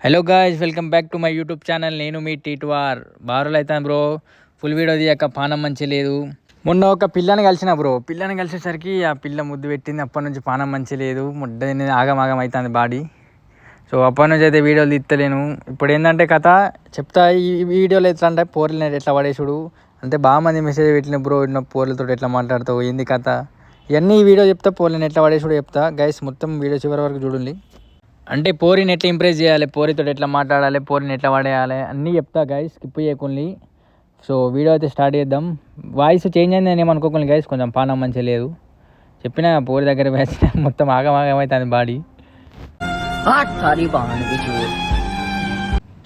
Hello guys, welcome back to my YouTube channel. నేను మీ టీటుఆర్. బారులు అవుతాను బ్రో. ఫుల్ వీడియో తీయక పానం మంచి లేదు. మొన్న ఒక పిల్లని కలిసిన బ్రో. పిల్లని కలిసేసరికి ఆ పిల్ల ముద్దు పెట్టింది. అప్పటి నుంచి పానం మంచి లేదు. ముడ్డ ఆగం అవుతుంది బాడీ. సో అప్పటి నుంచి అయితే వీడియోలు తీస్తలేను. ఇప్పుడు ఏంటంటే కథ చెప్తా. ఈ వీడియోలో ఎట్లా అంటే పోర్లు ఎట్లా పడేసుడు అంటే బాగా మంది మెసేజ్ పెట్టిన బ్రో. ఇట్లా పోర్లతో ఎట్లా మాట్లాడతావు, ఏంది కథ, ఇవన్నీ ఈ వీడియో చెప్తా. పోర్లను ఎట్లా పడేసుడు చెప్తా గైస్. మొత్తం వీడియో చివరి వరకు చూడండి. అంటే పోరిని ఎట్లా ఇంప్రెస్ చేయాలి, పోరితో ఎట్లా మాట్లాడాలి, పోరిని ఎట్లా పడేయాలి అన్నీ చెప్తా గైస్. స్కిప్ చేయకుండా. సో వీడియో అయితే స్టార్ట్ చేద్దాం. వాయిస్ చేంజ్ అయింది అని ఏమనుకోకుండా గైస్, కొంచెం పానం మంచిగా లేదు. చెప్పిన పోరి దగ్గర వేసిన మొత్తం ఆగమవుతుంది బాడీ.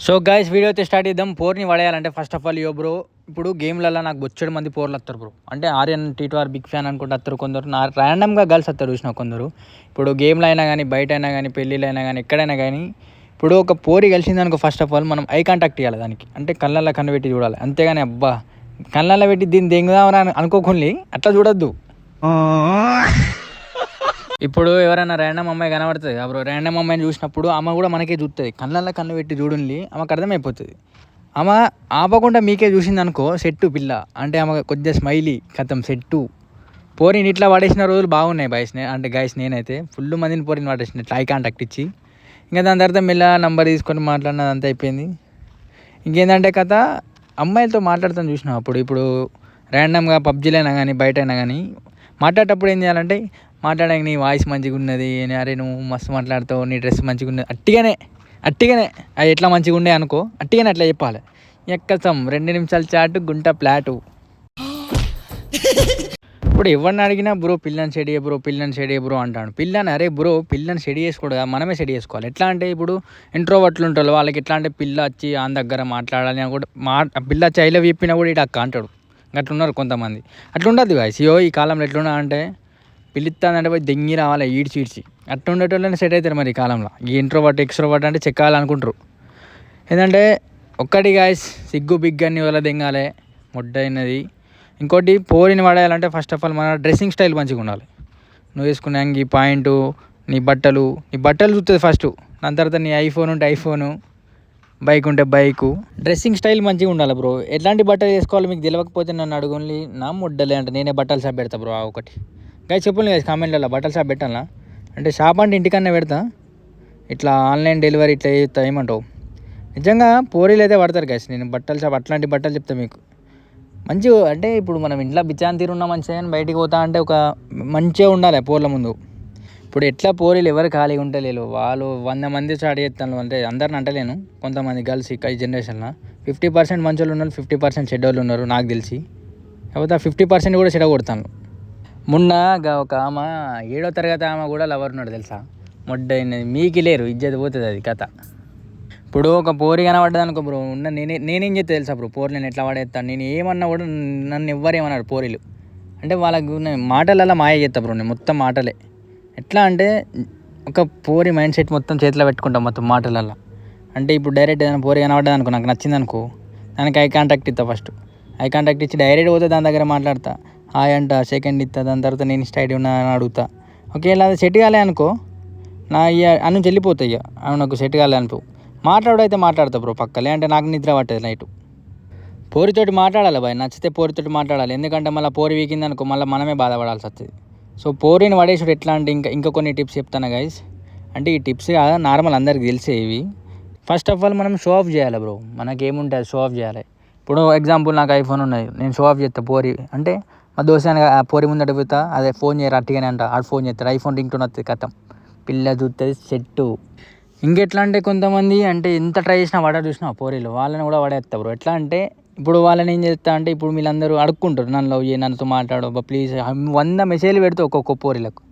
సో గైస్ వీడియో అయితే స్టార్ట్ చేద్దాం. పోర్ని పడేయాలంటే ఫస్ట్ ఆఫ్ ఆల్ బ్రో, ఇప్పుడు గేమ్లలో నాకు బొచ్చడు మంది పోర్లు వస్తారు బ్రో. అంటే ఆర్యన్ టీటుఆర్ బిగ్ ఫ్యాన్ అనుకుంటే వస్తారు కొందరు. నా ర్యాండమ్గా గర్ల్స్ వస్తారు చూసిన కొందరు. ఇప్పుడు గేమ్లో అయినా కానీ, బయట అయినా కానీ, పెళ్ళిళ్ళు అయినా కానీ, ఎక్కడైనా కానీ, ఇప్పుడు ఒక పోరి కలిసిందనుకో ఫస్ట్ ఆఫ్ ఆల్ మనం ఐ కాంటాక్ట్ ఇవ్వాలి దానికి. అంటే కళ్ళల్లో కన్ను పెట్టి చూడాలి. అంతేగాని అబ్బా కళ్ళల్లో పెట్టి దీన్ని దెంగుదామని అనుకోకుండా అట్లా చూడొద్దు. ఇప్పుడు ఎవరైనా ర్యాండమ్ అమ్మాయి కనబడుతుంది బ్రో. ర్యాండమ్ అమ్మాయిని చూసినప్పుడు ఆమె కూడా మనకే చూస్తుంది. కళ్ళల్లో కన్ను పెట్టి చూడండి, ఆమెకు అర్థమైపోతుంది. ఆమె ఆపకుండా మీకే చూసింది అనుకో సెట్టు పిల్ల. అంటే ఆమె కొద్దిగా స్మైలీ కథం సెట్టు. పోరిని ఇట్లా పడేసిన రోజులు బాగున్నాయి బాయ్స్. అంటే గైస్ నేనైతే ఫుల్ మందిని పోరిని పడేసిన ఇట్లా ఐ కాంటాక్ట్ ఇచ్చి. ఇంకా దాని తర్వాత మెల్ల నంబర్ తీసుకొని మాట్లాడినది అంతా అయిపోయింది. ఇంకేంటంటే కథ అమ్మాయిలతో మాట్లాడుతాను చూసినా అప్పుడు. ఇప్పుడు ర్యాండమ్గా పబ్జీలో అయినా కానీ, బయట అయినా కానీ మాట్లాడేటప్పుడు ఏం చేయాలంటే మాట్లాడక నీ వాయిస్ మంచిగా ఉన్నది, అరే నువ్వు మస్తు మాట్లాడుతావు, నీ డ్రెస్ మంచిగా ఉన్నది, అట్టిగానే అది ఎట్లా మంచిగా ఉండే అనుకో, అట్టిగానే అట్లా చెప్పాలి. ఎక్కసం 2 నిమిషాలు చాటు గుంట ప్లాటు. ఇప్పుడు ఎవరిని అడిగినా బ్రో పిల్లని సెడి బ్రో, పిల్లని సెడి బ్రో అంటాడు. పిల్లని అరే బ్రో పిల్లని సెడి చేసుకోవడం మనమే సెడి చేసుకోవాలి. ఎట్లా అంటే ఇప్పుడు ఇంట్రోవర్ట్లు ఉంటారు వాళ్ళకి ఎట్లా అంటే పిల్ల వచ్చి ఆన్ దగ్గర మాట్లాడాలి అని కూడా పిల్ల వచ్చి ఐ లవ్ చెప్పినా కూడా ఇటు అక్క అంటాడు. అట్లున్నారు కొంతమంది. అట్లా ఉండదు గాయస్. ఈ కాలంలో ఎట్లున్నా అంటే పిలుస్తుందంటే పోయి దెంగి రావాలి ఈడ్చి. అట్లా ఉండేటోళ్ళని సెట్ అవుతారు మరి ఈ కాలంలో. ఈ ఇంట్రోవర్ట్ ఎక్స్ట్రోవర్ట్ అంటే చెక్కాలనుకుంటారు. ఏంటంటే ఒక్కటి గాయస్, సిగ్గు బిగ్గు అన్ని వల్ల దెంగాలి ముడ్డైనది. ఇంకోటి పోరిని పడేయాలంటే ఫస్ట్ ఆఫ్ ఆల్ మన డ్రెస్సింగ్ స్టైల్ మంచిగా ఉండాలి. నువ్వు వేసుకునే అంగి, పాయింటు, నీ బట్టలు చూస్తుంది ఫస్ట్. దాని తర్వాత నీ ఐఫోన్ ఉంటే ఐఫోను, బైక్ ఉంటే బైకు. డ్రెస్సింగ్ స్టైల్ మంచిగా ఉండాలి బ్రో. ఎట్లాంటి బట్టలు వేసుకోవాలి మీకు తెలియకపోతే నన్ను అడుగుని, నా ముడ్డలే అంటే నేనే బట్టలు షాప్ పెడతా బ్రో. ఒకటి గాయస్ చెప్పండి గాయస్ కామెంట్లలో, బట్టలు షాప్ పెట్టాలా అంటే షాప్ అంటే ఇంటికన్నా పెడతా, ఇట్లా ఆన్లైన్ డెలివరీ ఇట్లా చేస్తా ఏమంటావు. నిజంగా పోరీలు అయితే పడతారు గాయస్. నేను బట్టల షాప్ అట్లాంటి బట్టలు చెప్తా మీకు. మంచిగా అంటే ఇప్పుడు మనం ఇంట్లో బిచ్చాన్ తీరున్నా మంచిగా, కానీ బయటికి పోతా అంటే ఒక మంచిగా ఉండాలి పోర్ల ముందు. ఇప్పుడు ఎట్లా పోరీలు ఎవరు ఖాళీగా ఉంటలేరు. వాళ్ళు 100 మంది స్టార్ట్ చేస్తాను అంటే అందరిని అంటలేను. కొంతమంది గర్ల్స్ ఈ జనరేషన్లో 50% మంచోళ్ళు ఉన్నారు, 50% చెడ్డోళ్ళు ఉన్నారు నాకు తెలిసి. కాకపోతే 50% కూడా చెడగొడతాను. మొన్నగా ఒక ఆమె 7వ తరగతి ఆమె కూడా లవర్ ఉన్నాడు తెలుసా. మొడ్డైనది మీకు లేరు, ఇజ్జత్ పోతుంది అది కథ. ఇప్పుడు ఒక పోరి కనబడ్డది అనుకో బ్రో, నేనేం చెప్తే తెలుసా బ్రో, పోరి నేను ఎట్లా పడేస్తాను. నేను ఏమన్నా కూడా నన్ను ఎవ్వరేమన్నారు పోరీలు. అంటే వాళ్ళకు మాటలలో మాయ చేస్తా బ్రో. నేను మొత్తం మాటలే. ఎట్లా అంటే ఒక పోరి మైండ్ సెట్ మొత్తం చేతిలో పెట్టుకుంటాం మొత్తం మాటలలో. అంటే ఇప్పుడు డైరెక్ట్ ఏదైనా పోరి కనబడ్డది అనుకో, నాకు నచ్చింది అనుకో, దానికి ఐ కాంటాక్ట్ ఇస్తా ఫస్ట్. ఐ కాంటాక్ట్ ఇచ్చి డైరెక్ట్ పోతే దాని దగ్గర మాట్లాడతా, హాయ్ అంట, సెకండ్ ఇస్తా. దాని తర్వాత నేను స్టైడ్ ఉన్నా అని అడుగుతా. ఒకవేళ అది సెట్ కాలే అనుకో, నా అను నుంచి వెళ్ళిపోతాయి. అవి నాకు సెట్ కాలే అనుకో, మాట్లాడైతే మాట్లాడతా బ్రో పక్కలే. అంటే నాకు నిద్ర పట్టదు నైటు. పోరితోటి మాట్లాడాలి బాయ్, నచ్చితే పోరితోటి మాట్లాడాలి. ఎందుకంటే మళ్ళీ పోరి వీకింది అనుకో, మళ్ళీ మనమే బాధపడాల్సి వస్తుంది. సో పోరిని పడేసుడు ఎట్లా అంటే ఇంకా కొన్ని టిప్స్ చెప్తాను గైస్. అంటే ఈ టిప్స్ నార్మల్ అందరికి తెలిసే ఇవి. ఫస్ట్ ఆఫ్ ఆల్ మనం షో ఆఫ్ చేయాలి బ్రో. మనకేముంటే అది షో ఆఫ్ చేయాలి. ఇప్పుడు ఎగ్జాంపుల్ నాకు ఐఫోన్ ఉన్నది, నేను షో ఆఫ్ చేస్తా పోరి అంటే మా దోస్తు పోరి ముందట పోతా, అదే ఫోన్ చేయరు అట్టిగానే అంట. ఆడు ఫోన్ చేస్తాడు, ఐఫోన్ రింగ్ టోన్ వస్తుంది, కథం పిల్ల చూస్తుంది సెట్టు. ఇంకెట్లా అంటే కొంతమంది అంటే ఎంత ట్రై చేసినా పడ చూసినా పోరీలు వాళ్ళని కూడా పడేస్తా బ్రో. ఎట్లా అంటే ఇప్పుడు వాళ్ళని ఏం చేస్తా అంటే ఇప్పుడు వీళ్ళందరూ అడుక్కుంటారు, నన్ను లవ్ చేయి, నన్నతో మాట్లాడు ప్లీజ్, 100 మెసేజ్లు పెడితే ఒక్కొక్క పోరీలకు.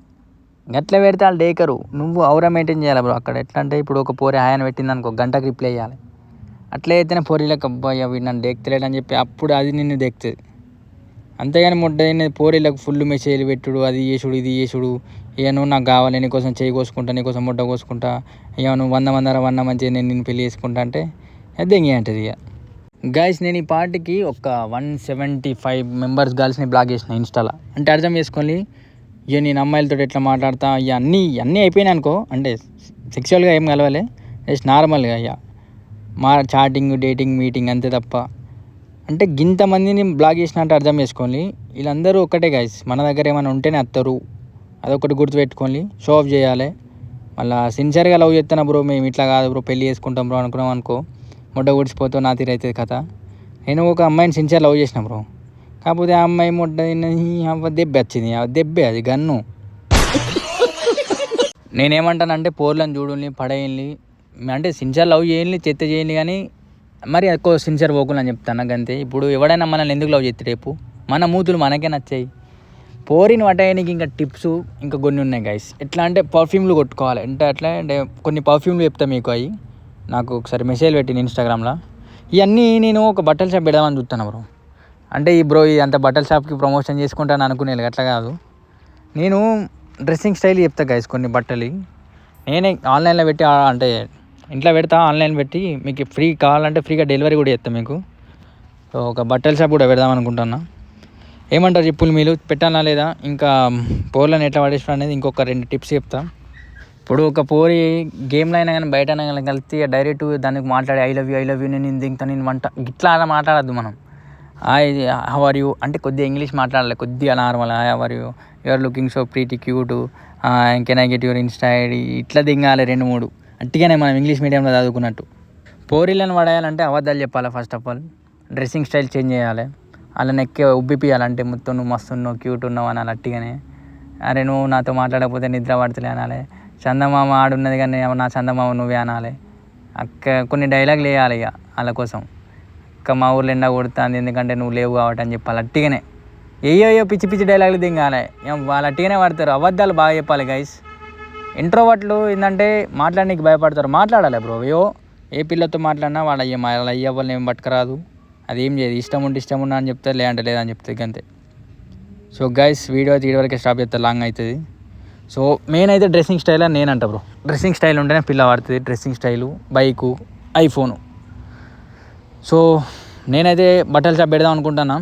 గట్లా పెడితే వాళ్ళు డేకరు. నువ్వు ఔరా మెయింటైన్ చేయాలి బ్రో అక్కడ. ఎట్లా అంటే ఇప్పుడు ఒక పోరి హాయ్ అని పెట్టింది అనుకో, గంటకు రిప్లై చేయాలి. అట్లా అయితేనే పోరీలకు అబ్బాయి అవి నన్ను దేక్తలేడు అని చెప్పి అప్పుడు అది నిన్ను దేక్తుంది. అంతేగాని ముడ్డైన పోరీలకు ఫుల్ మెసేజ్లు పెట్టుడు, అది చేసుడు ఇది చేసుడు, ఇక నువ్వు నాకు కావాలి, నీకోసం చేయి కోసుకుంటా, నీకోసం ముడ్డ కోసుకుంటా, ఇక నువ్వు 100 మంచిగా నేను నిన్ను పెళ్లి చేసుకుంటా అంటే అది ఎంగే అంటది. ఇక గైస్ నేను ఈ పార్టీకి ఒక 175 మెంబర్స్ గర్ల్స్ని బ్లాక్ చేసిన ఇన్స్టాలో. అంటే అర్థం చేసుకొని ఇక నేను అమ్మాయిలతో ఎట్లా మాట్లాడతా, ఇక అన్నీ అయిపోయినాయి అనుకో. అంటే సెక్షువల్గా ఏం కలవాలి, జస్ట్ నార్మల్గా ఇక మా చాటింగ్ డేటింగ్ మీటింగ్ అంతే తప్ప. అంటే గింతమందిని బ్లాక్ చేసిన అంటే అర్థం చేసుకోండి, వీళ్ళందరూ ఒక్కటే గైస్. మన దగ్గర ఏమైనా ఉంటేనే వస్తారు, అదొకటి గుర్తుపెట్టుకోండి. షో ఆఫ్ చేయాలి. మళ్ళీ సిన్సియర్గా లవ్ చేస్తాను బ్రో, మేము ఇట్లా కాదు బ్రో పెళ్ళి చేసుకుంటాం బ్రో అనుకున్నాం అనుకో, మొట్ట గుడిచిపోతావు, నా తీరైతుంది కథ. నేను ఒక అమ్మాయిని సిన్సియర్ లవ్ చేసిన బ్రో, కాకపోతే ఆ అమ్మాయి దెబ్బే వచ్చింది, దెబ్బే అది గన్ను. నేనేమంటానంటే పోర్లను చూడండి, పడేయండి, అంటే సిన్సియర్ లవ్ చేయండి, చెత్త చేయండి, కానీ మరి ఎక్కువ సిన్సియర్ పోకుండా అని చెప్తాను నాకు అంతే. ఇప్పుడు ఎవడైనా మనల్ని ఎందుకు లవ్ చేస్తే రేపు మన మూతులు మనకే నచ్చాయి. పోరిని పట్టేయడానికి ఇంకా టిప్స్ ఇంకా కొన్ని ఉన్నాయి గైస్. ఎట్లా అంటే పర్ఫ్యూమ్లు కొట్టుకోవాలి, అంటే అట్లా అంటే కొన్ని పర్ఫ్యూమ్లు చెప్తాను మీకు. అవి నాకు ఒకసారి మెసేజ్ పెట్టిన ఇన్స్టాగ్రామ్లో. ఇవన్నీ నేను ఒక బట్టల షాప్ పెడదామని చూస్తాను బ్రో. అంటే ఈ బ్రో ఇది అంత బట్టల షాప్కి ప్రమోషన్ చేసుకుంటాను అనుకునేది అట్లా కాదు. నేను డ్రెస్సింగ్ స్టైల్ చెప్తా గైస్. కొన్ని బట్టలు నేనే ఆన్లైన్లో పెట్టి, అంటే ఇంట్లో పెడతా, ఆన్లైన్ పెట్టి మీకు ఫ్రీ కావాలంటే ఫ్రీగా డెలివరీ కూడా చేస్తాను మీకు. సో ఒక బట్టల షాప్ కూడా పెడదాం అనుకుంటున్నా. ఏమంటారు చెప్పులు మీరు, పెట్టాలా లేదా? ఇంకా పోర్లను ఎట్లా పడేసిన అనేది ఇంకొక 2 టిప్స్ చెప్తా. ఇప్పుడు ఒక పోరి గేమ్లో అయినా కానీ బయట అయినా కానీ కలిసి డైరెక్ట్ దానికి మాట్లాడి ఐ లవ్ యూ నేను ఇంత నేను వంట ఇట్లా అలా మాట్లాడద్దు మనం. హౌ ఆర్ యూ అంటే కొద్దిగా ఇంగ్లీష్ మాట్లాడాలి, కొద్దిగా normal. How are you, you are looking so pretty cute, can I get your insta ID, ఇట్లా దింగాలి 2-3. అట్టిగానే మనం ఇంగ్లీష్ మీడియంలో చదువుకున్నట్టు. పోరీలను పడేయాలంటే అబద్ధాలు చెప్పాలి. First of all dressing style change చేయాలి. వాళ్ళని ఉబ్బిపియాలంటే మొత్తం నువ్వు మస్తు ఉన్నావు, క్యూట్ ఉన్నావు అనాలి. అట్టిగానే అరే నువ్వు నాతో మాట్లాడకపోతే నిద్ర పడతలే అనాలి. చందమామ ఆడున్నది కానీ నా చందమామ నువ్వే అనాలి. కొన్ని డైలాగులు వేయాలి ఇక వాళ్ళ కోసం. మా ఊర్లో ఎండ కొడుతుంది ఎందుకంటే నువ్వు లేవు కాబట్టి అని చెప్పాలి. అట్టిగానే ఏయో పిచ్చి పిచ్చి డైలాగులు దింగాలి. వాళ్ళు అట్టిగానే పడతారు. అబద్ధాలు బాగా చెప్పాలి గైస్. ఇంట్రోవర్ట్లు ఏంటంటే మాట్లాడడానికి భయపడతారు. మాట్లాడాలి బ్రో. ఏ పిల్లతో మాట్లాడినా వాళ్ళ అయ్య వాళ్ళని ఏం పట్టుకురాదు, అదేం చేయదు. ఇష్టం ఉంటే ఇష్టం ఉన్నా అని చెప్తారు, లేదంటే లేదని చెప్తుంది అంతే. సో గైస్ వీడియో అయితే ఇటు వరకే స్టాప్ చేస్తే లాంగ్ అవుతుంది. సో మెయిన్ అయితే డ్రెస్సింగ్ స్టైల్ అని నేనంట బ్రో. డ్రెస్సింగ్ స్టైల్ ఉంటేనే పిల్ల పడుతుంది. Dressing style, bike, iPhone. So నేనైతే బట్టల షాప్ పెడదాం అనుకుంటున్నా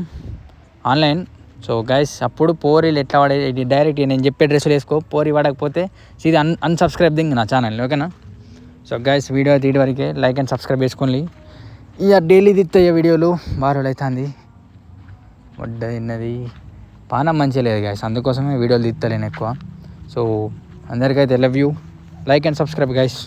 ఆన్లైన్. సో గైస్ అప్పుడు పోరీలు ఎట్లా పడే డైరెక్ట్ నేను చెప్పే డ్రెస్సులు వేసుకో, పోరి పడకపోతే ఇది అన్సబ్స్క్రైబ్ దింగ్ నా ఛానల్, ఓకేనా? సో గైస్ వీడియో అయితే ఇటు వరకే, లైక్ అండ్ సబ్స్క్రైబ్ చేసుకోండి. ఇక డైలీ దిత్తాయి వీడియోలు, బారోలు అవుతుంది. వడ్డ తిన్నది పానం మంచిగా లేదు గైస్, అందుకోసమే వీడియోలు తీస్తలేను ఎక్కువ. సో అందరికైతే love you, like and subscribe guys.